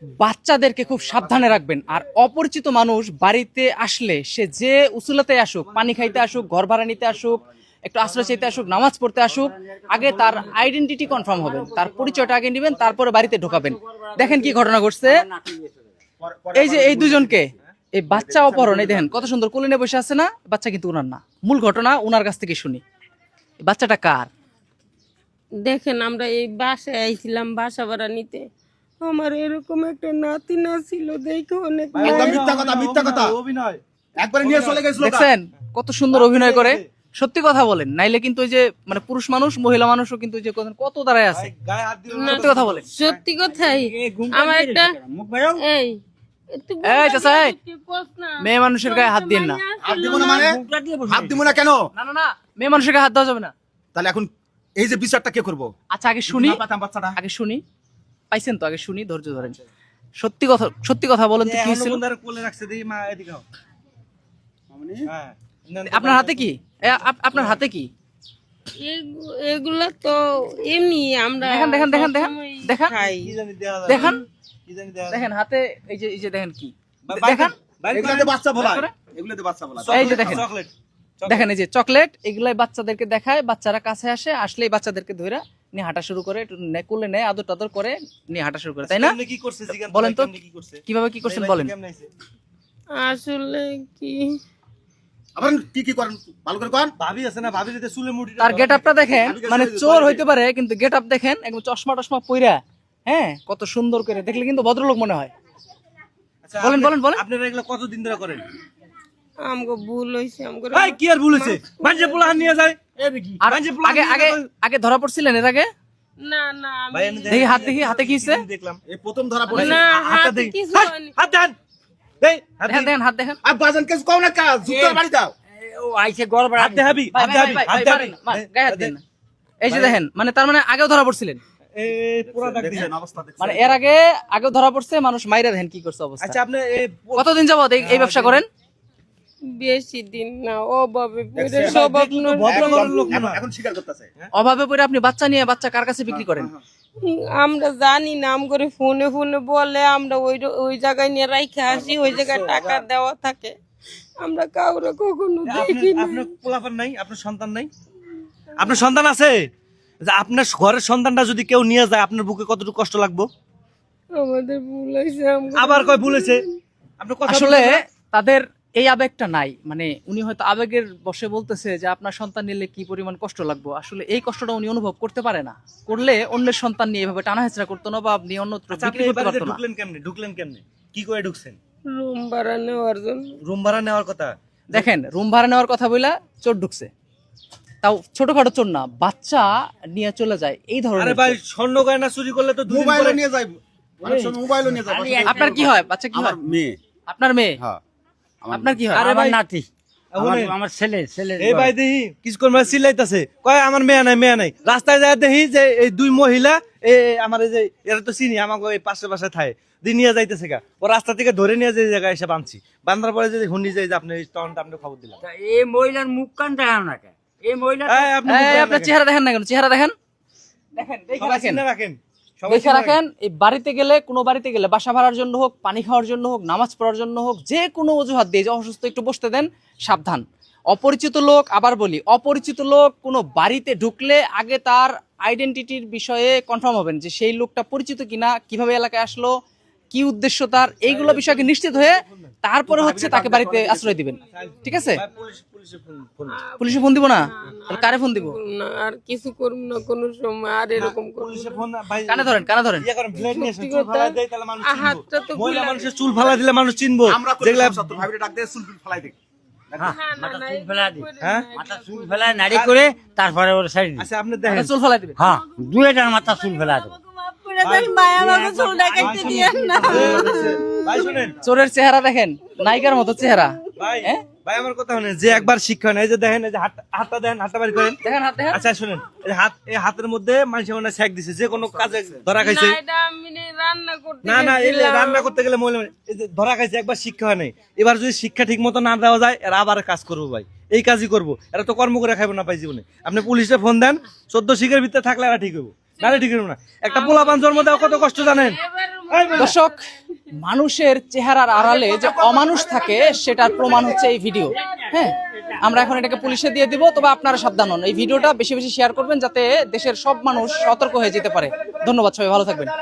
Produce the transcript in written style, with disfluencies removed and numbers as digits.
বাচ্চাদেরকে খুব সাবধানে রাখবেন। আর অপরিচিত মানুষ বাড়িতে আসলে সে যে উসুলাতে আসুক, পানি খাইতে আসুক, ঘর ভাড়া নিতে আসুক, একটু আশ্রয় চাইতে আসুক, নামাজ পড়তে আসুক, আগে তার আইডেন্টিটি কনফার্ম হবেন, তার পরিচয়টা আগে নেবেন, তারপরে বাড়িতে ঢোকাবেন। দেখেন কি ঘটনা ঘটছে, এই যে এই দুজনকে এই বাচ্চা অপহরণ, এই দেখেন কত সুন্দর কোলে নিয়ে বসে আছে না, বাচ্চা কিন্তু উনার না। মূল ঘটনা উনার কাছ থেকে শুনি, বাচ্চাটা কার? দেখেন আমরা এই বাসায় আইছিলাম বাসা ভাড়া নিতে, আমার এরকম একটা নাতি না ছিল দেখে অনেক একদম মিথ্যা কথা অভিনয় একবারে নিয়ে চলে গেছিল। দেখছেন কত সুন্দর অভিনয় করে, সত্যি কথা বলেন, নাইলে কিন্তু ওই যে মানে পুরুষ মানুষ মহিলা মানুষও কিন্তু ওই যে কত দাঁড়ায় আছে, সত্যি কথা বলেন। সত্যি কথাই আমার একটা এই এই চাচা, এই, মেয়ে মানুষের গায়ে হাত দিন না। হাত দিব না মানে? হাত দিব না কেন? না না না, মেয়ে মানুষের গায়ে হাত দেওয়া যাবে না। তাহলে এখন এই যে বিচারটা কে করবো? আচ্ছা আগে শুনি, বাচ্চাটা আগে শুনি, পাইছেন তো, আগে শুনি, ধৈর্য ধরেন। সত্যি কথা বলেন তো, কি ছিল আপনার হাতে? কি আপনার হাতে কি? এগুলা তো এমনি আমরা দেখেন দেখেন দেখেন দেখেন দেখেন খাই। দেখেন দেখেন হাতে, এই যে দেখেন কি দেখেন, এগুলাতে বাচ্চা ভোলা, এগুলাতে বাচ্চা ভোলা। এই যে দেখেন, দেখেন এই যে চকলেট, এগুলাই বাচ্চাদেরকে দেখায়, বাচ্চারা কাছে আসলেই বাচ্চাদেরকে ধরে নিয়ে হাঁটা শুরু করে, একটু কোলে নেয়, আদর টাদর করে নিয়ে হাঁটা শুরু করে, তাই না? বলেন তো কিভাবে কি করছেন বলেন। আসলে কি আবার কি করেন ভালো করে কোন? ভাবি আছে না, ভাবি যদি চুলে মুঠি তার গেটআপটা দেখেন, মানে চোর হইতে পারে কিন্তু গেটআপ দেখেন একদম চশমা টশমা পইরা, হ্যাঁ কত সুন্দর করে, দেখলে কিন্তু ভদ্রলোক মনে হয়। বলেন বলেন বলেন, আপনারা এগুলো কতদিন ধরে করেন? আমগো ভুল হইছে, আমগো ভাই কি আর ভুল হয়েছে? মাঝে পোলাহান নিয়ে যায়। আর আগে আগে আগে ধরা পড়ছিলেন এর আগে? না না ভাই এনে দেখি হাত, দেখি হাতে কি হইছে, দেখলাম এই প্রথম ধরা পড়ে। না হাতটা হাতে দেখি। কিছু হয়নি। হাত দেন। এই হাত দেখেন দেখেন হাত দেখেন। আর বাজান কেস কোন না কাজ জুতার বাড়ি দাও। হাত দেখাবি, ভাই, হাত ভাই, দেখাবি, ভাই, হাত ভাই, দেখাবি। ভাই, গায়ে হাত দিন না। এই যে দেখেন, মানে তার মানে আগেও ধরা পড়ছিলেন, এই পুরা দাগ দিছেন। দেখেন অবস্থা দেখছেন। মানে এর আগে আগেও ধরা পড়ছে, মানুষ মাইরা দেখেন কি করছে অবস্থা। আচ্ছা আপনি এই কতদিন যাবত এই ব্যবসা করেন? বেশি দিন না, অভাবে পড়ে স্বভাব ভদ্র লোক না। এখন স্বীকার করতেছে। অভাবে পড়ে আপনি বাচ্চা নিয়ে বাচ্চা কার কাছে বিক্রি করেন? আমরা জানি না, আম করে ফোনে ফোনে বলে, আমরা ওই জায়গায় নিয়ে রাইখে আসি, ওই জায়গায় টাকা দেওয়া থাকে, আমরা কাউরে কখনো দেখি না। আপনার পোলাপান নাই, আপনার সন্তান নাই? আপনার সন্তান আছে? যে আপনার ঘরের সন্তানটা যদি কেউ নিয়ে যায় আপনার বুকে কতটুকু কষ্ট লাগবে? আমাদের ভুল হয়েছে। আবার কয় ভুল হয়েছে? আপনি কথা আসলে বলবেন না? তাদের এই আবেগটা নাই, মানে উনি হয়তো আবেগের বশে বলতেছে যে আপনার সন্তান নিলে কি পরিমাণ কষ্ট লাগবে, আসলে এই কষ্টটা উনি অনুভব করতে পারে না। করলে অন্যের সন্তান নিয়ে এভাবে টানা হেঁচড়া করতো না, বা আপনি অন্যত্র আচ্ছা, আপনি বিক্রি এই করতে বাড়িতে পারতো না। ঢুকলেন কেমনে? কি করে ঢুকছেন? রুম ভাড়া নেওয়ার জন্য। রুম ভাড়া নেওয়ার কথা। দেখেন রুম ভাড়া নেওয়ার কথা বইলা চোর ঢুকছে, তাও ছোটখাটো চোর না, বাচ্চা নিয়ে চলে যায় এই আরে ধরনের ভাই চোর। স্বর্ণ গয়না চুরি করলে তো দুদিন মোবাইলও পরে নিয়ে যাইব, অনেক সময় মোবাইলও নিয়ে যাবে। আপনার কি হয়? বাচ্চা কি আমার হয়? মেয়ে। আপনার মেয়ে? হ্যাঁ আপনার কি হয়? আরে আমার ভাই, নাতি, আমার ছেলে এই ভাই দেখি কিছুক্ষণ মানে চিল্লাইতেছে, কয় আমার মেয়ে নাই। রাস্তায় যায় দেখি যে এই দুই মহিলা আমার এই যে এরা তো চিনি, আমাকে এই পাশে থায় দিয়ে নিয়ে যাইতেছে গা। ও রাস্তা থেকে ধরে নিয়ে যে জায়গায় এসে বাঁধছি, বান্ধার পরে যদি হুন্ডি যাই যে আপনি তখন আপনি খবর দিলাম। এই মহিলার মুখ কান দেখাও না কেন? এই মহিলা এই, আপনি এই, মুখ দেখান আপনার না কেন? চেহারা দেখেন না কেন? চেহারা দেখেন, দেখেন দেখে সবাই রাখেন, চিনে রাখেন, সবাই দেখে চিনে রাখেন। এই বাড়িতে গেলে, কোনো বাড়িতে গেলে, বাসা ভাড়ার জন্য হোক, পানি খাওয়ার জন্য হোক, নামাজ পড়ার জন্য হোক, যে কোনো অজুহাত দিয়ে যে অসুস্থ একটু বসতে দেন, সাবধান। অপরিচিত লোক, আবার বলি, অপরিচিত লোক কোনো বাড়িতে ঢুকলে আগে তার আইডেন্টিটির বিষয়ে কনফার্ম হবেন যে সেই লোকটা পরিচিত কিনা, কিভাবে এলাকায় আসলো, কি উদ্দেশ্য তার, এইগুলো বিষয়কে নিশ্চিত হয়ে তারপরে হচ্ছে তাকে বাড়িতে আশ্রয় দিবেন, ঠিক আছে? ভাই, পুলিশে ফোন। পুলিশে ফোন দিব না? তাহলে কারে ফোন দিব? না আর কিছু করব না কোনো সময়, আর এরকম করব পুলিশে ফোন না, ভাই কানে ধরেন, কানে ধরেন। ইয়ে করেন, ব্লেড নিয়ে এসে সত্যি চুল কথা। ফালাই দেয় তাহলে মানুষ চিনবো। হাতটা তো মহিলা খুলে- মানুষের চুল ফালাই দিলে মানুষ চিনবো। আমরা যেগুলা সত্য ভাবিরে ডাক দিয়ে চুল ফেলাই দিই। মাথা চুল ফেলা দি, হ্যাঁ মাথা চুল ফেলা নাড়ি করে তারপরে ওর সাইড দি। আচ্ছা আপনি দেখেন চুল ফেলাই দিবেন। হ্যাঁ দুইটার মাথা চুল ফেলা দেবো। ভাই শুনেন, চোরের চেহারা দেখেন, নায়িকার মতো চেহারা। ভাই হ্যাঁ? ভাই আমার কথা শুনেন, যে একবার শিক্ষা নেই, যে দেখেন এই যে হাতটা দেখেন, হাতটা বাড়ি করেন। দেখেন হাত দেখেন। আচ্ছা শুনেন, এই হাতের মধ্যে মানুষের মনে শেক দিছে, যে কোনো কাজে ধরা খাইছে। না, এটা আমি রান্না করতে না না, এই যে গেছিলাম। রান্না করতে গেলে মহিলা এই যে ধরা খাইছে, একবার শিক্ষা হয় নাই। এবার যদি শিক্ষা ঠিক মতো না দেওয়া যায়, এরা আবার কাজ করবো ভাই, এই কাজই করবো। এরা তো কর্ম করে খাইবো না পাই জীবনে। আপনি পুলিশে ফোন দেন, 14 শিখের ভিতরে থাকলে এরা ঠিক হইব। নারী ঠিক করবো না। একটা পোলাপান জন্ম দেওয়া কত কষ্ট জানেন? দর্শক, মানুষের চেহারার আড়ালে যে অমানুষ থাকে সেটার প্রমাণ হচ্ছে এই ভিডিও। হ্যাঁ, আমরা এখন এটাকে পুলিশে দিয়ে দিব, তবে আপনারা সাবধান হন। এই ভিডিওটা বেশি বেশি শেয়ার করবেন যাতে দেশের সব মানুষ সতর্ক হয়ে যেতে পারে। ধন্যবাদ, সবাই ভালো থাকবেন।